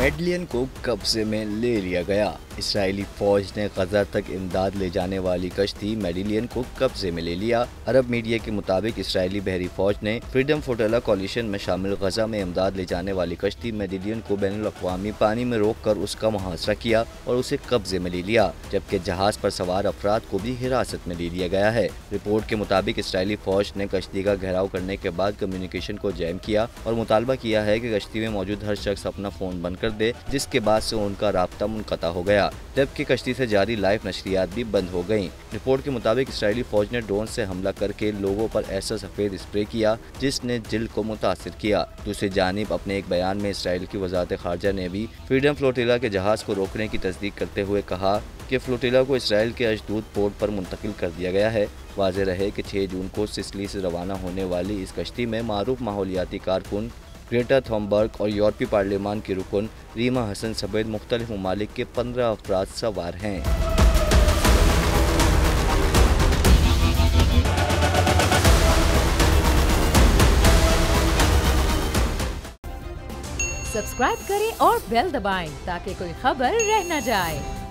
Medallion को कब्जे में ले लिया गया। इसराइली फौज ने गजा तक इमदाद ले जाने वाली कश्ती मेडिलियन को कब्जे में ले लिया। अरब मीडिया के मुताबिक इसराइली बहरी फौज ने फ्रीडम फ्लोटिला कोलिशन में शामिल गजा में इमदाद ले जाने वाली कश्ती मेडिलियन को बैनुल-अक़वामी पानी में रोककर उसका मुहासरा किया और उसे कब्जे में ले लिया, जबकि जहाज पर सवार अफराद को भी हिरासत में ले लिया गया है। रिपोर्ट के मुताबिक इसराइली फौज ने कश्ती का घेराव करने के बाद कम्युनिकेशन को जैम किया और मुतालबा किया है कि कश्ती में मौजूद हर शख्स अपना फोन बंद कर दे, जिसके बाद से उनका राब्ता मुनक़ता हो गया, जबकि कश्ती से जारी लाइव नशरियात भी बंद हो गयी। रिपोर्ट के मुताबिक इसराइली फौज ने ड्रोन से हमला करके लोगों पर ऐसा सफेद स्प्रे किया जिसने दिल को मुतासिर किया। दूसरी जानिब अपने एक बयान में इसराइल की वज़ारत ख़ारजा ने भी फ्रीडम फ्लोटिला के जहाज को रोकने की तस्दीक करते हुए कहा कि फ्लोटिला को इसराइल के अशदूद पोर्ट पर मुंतकिल कर दिया गया है। वाज़ेह रहे कि 6 जून को सिसिली से रवाना होने वाली इस कश्ती में मारूफ माहौलियाती कारकुन ग्रेटा थुनबर्ग और यूरोपीय पार्लियामान की रुकन रीमा हसन समेत मुख्तलिफ ममालिक के 15 अफराद सवार हैं। सब्सक्राइब करें और बेल दबाएं ताकि कोई खबर रह न जाए।